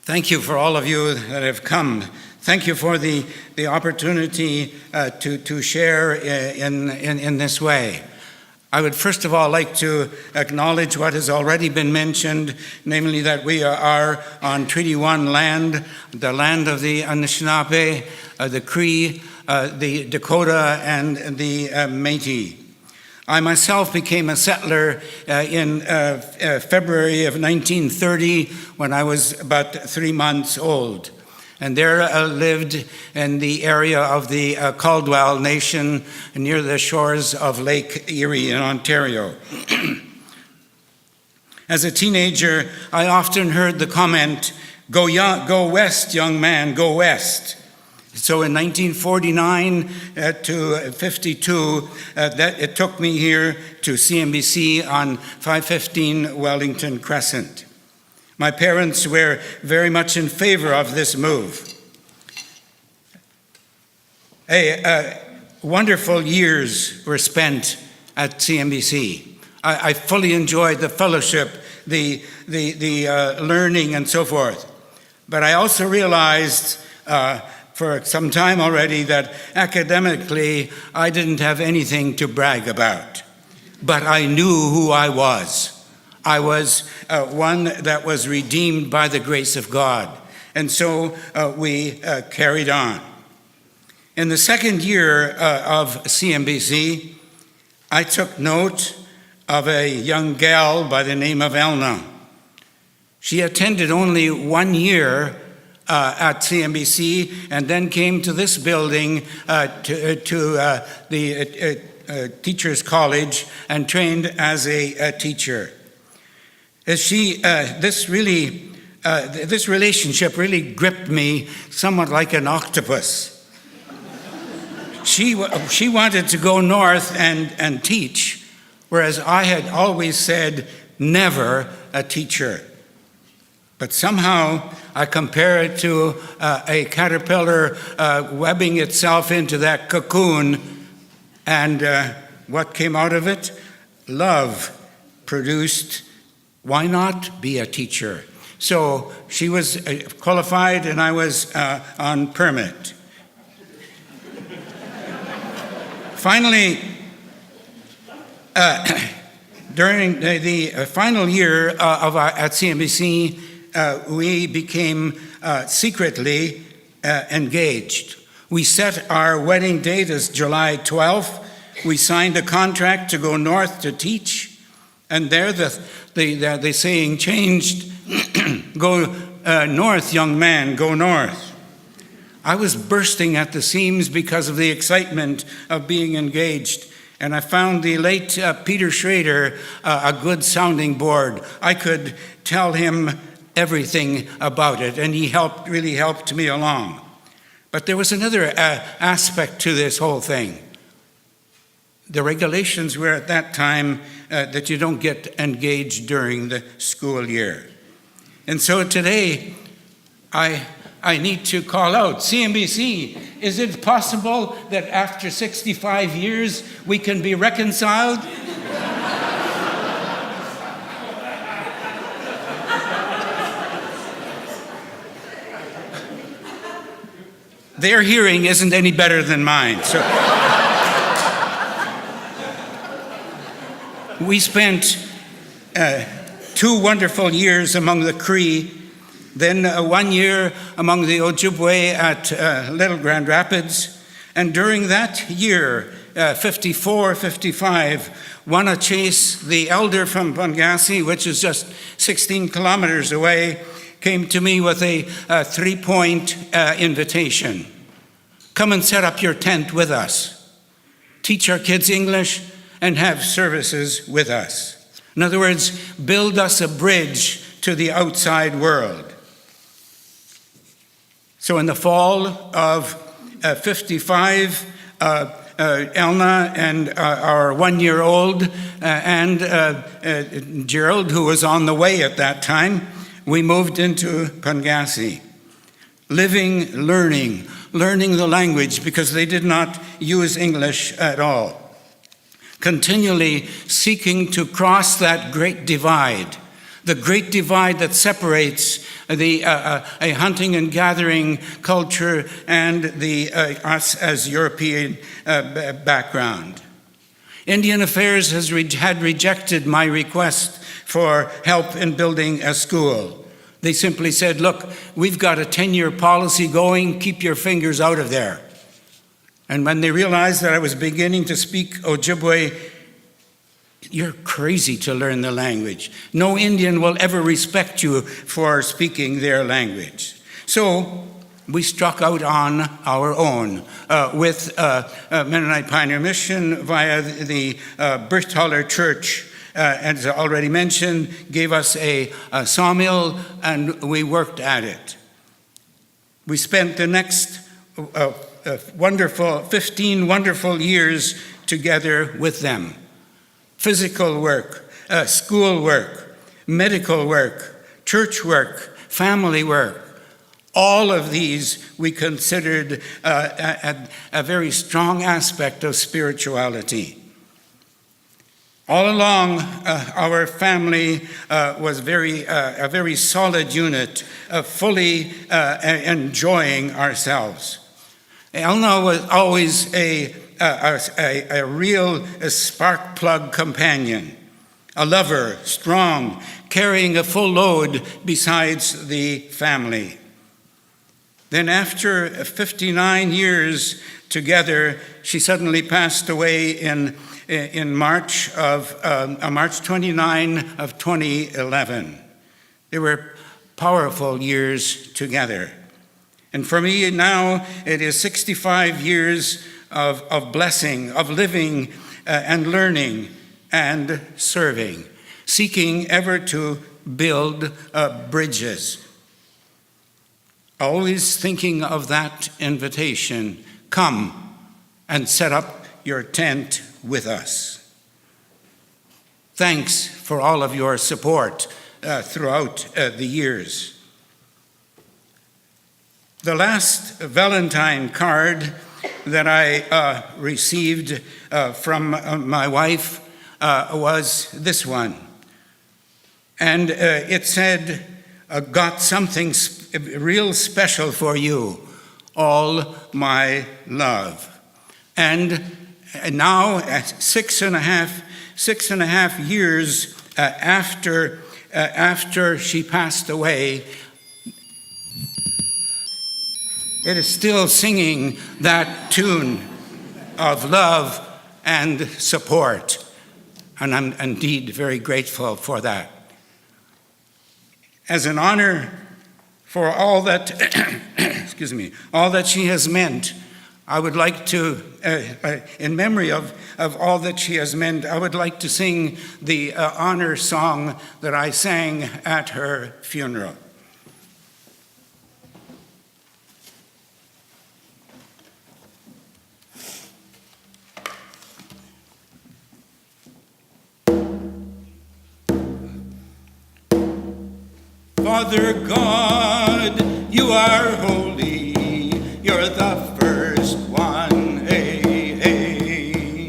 Thank you for all of you that have come. Thank you for the opportunity to share in this way. I would first of all like to acknowledge what has already been mentioned, namely that we are on Treaty 1 land, the land of the Anishinaabe, the Cree, the Dakota, and the Métis. I myself became a settler in February of 1930 when I was about 3 months old. And there lived in the area of the Caldwell Nation near the shores of Lake Erie in Ontario. As a teenager, I often heard the comment, go west, young man, go west. So in 1949 to 52, it took me here to CMBC on 515 Wellington Crescent. My parents were very much in favor of this move. Wonderful years were spent at CMBC. I fully enjoyed the fellowship, the learning and so forth. But I also realized for some time already that academically I didn't have anything to brag about. But I knew who I was. I was one that was redeemed by the grace of God. And so we carried on. In the second year of CMBC, I took note of a young gal by the name of Elna. She attended only 1 year at CMBC and then came to this building to the Teachers College and trained as a teacher. This relationship really gripped me somewhat like an octopus. She wanted to go north and teach, whereas I had always said never a teacher. But somehow I compare it to a caterpillar webbing itself into that cocoon, and what came out of it? Love produced. Why not be a teacher? So she was qualified and I was on permit. Finally, during the final year at CMBC, we became secretly engaged. We set our wedding date as July 12th. We signed a contract to go north to teach, and there the saying changed, go north, young man, go north. I was bursting at the seams because of the excitement of being engaged, and I found the late Peter Schrader a good sounding board. I could tell him everything about it, and he really helped me along. But there was another aspect to this whole thing. The regulations were at that time that you don't get engaged during the school year. And so today, I need to call out, CMBC, is it possible that after 65 years we can be reconciled? Their hearing isn't any better than mine. So we spent 2 wonderful years among the Cree, then 1 year among the Ojibway at Little Grand Rapids, and during that year, 54-55, Wanna Chase, the elder from Pauingassi, which is just 16 kilometers away, came to me with a 3-point invitation. Come and set up your tent with us. Teach our kids English and have services with us. In other words, build us a bridge to the outside world. So in the fall of 55, Elna and our 1-year-old and Gerald, who was on the way at that time, we moved into Pauingassi. Living, learning the language because they did not use English at all. Continually seeking to cross that great divide, the great divide that separates a hunting and gathering culture, and us as European background. Indian Affairs had rejected my request for help in building a school. They simply said, look, we've got a 10-year policy going, keep your fingers out of there. And when they realized that I was beginning to speak Ojibway, you're crazy to learn the language. No Indian will ever respect you for speaking their language. So we struck out on our own with Mennonite Pioneer Mission via the Birchtaller Church, as I already mentioned, gave us a sawmill, and we worked at it. We spent the next 15 wonderful years together with them. Physical work, school work, medical work, church work, family work. All of these we considered a very strong aspect of spirituality. All along, our family was a very solid unit, fully enjoying ourselves. Elna was always a real spark plug companion, a lover, strong, carrying a full load besides the family. Then after 59 years together, she suddenly passed away in March 29 of 2011. They were powerful years together. And for me now, it is 65 years of blessing, of living and learning and serving, seeking ever to build bridges. Always thinking of that invitation, come and set up your tent with us. Thanks for all of your support throughout the years. The last Valentine card that I received from my wife was this one. And it said, got something real special for you, all my love. And now, at 6.5 years after she passed away, it is still singing that tune of love and support. And I'm indeed very grateful for that. As an honor for all that, all that she has meant, I would like to, in memory of all that she has meant, I would like to sing the honor song that I sang at her funeral. Father God, you are holy, you're the first one, hey, hey.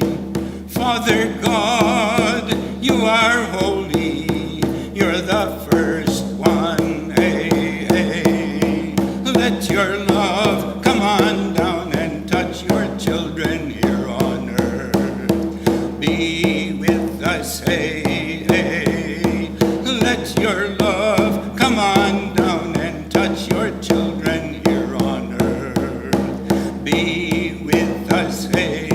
Father God, you are holy, you're the first one, hey, hey. Let your love come on down and touch your children here on earth. Be with us, hey, hey. Let your love come on down and touch your children here on earth. Be with us, hey.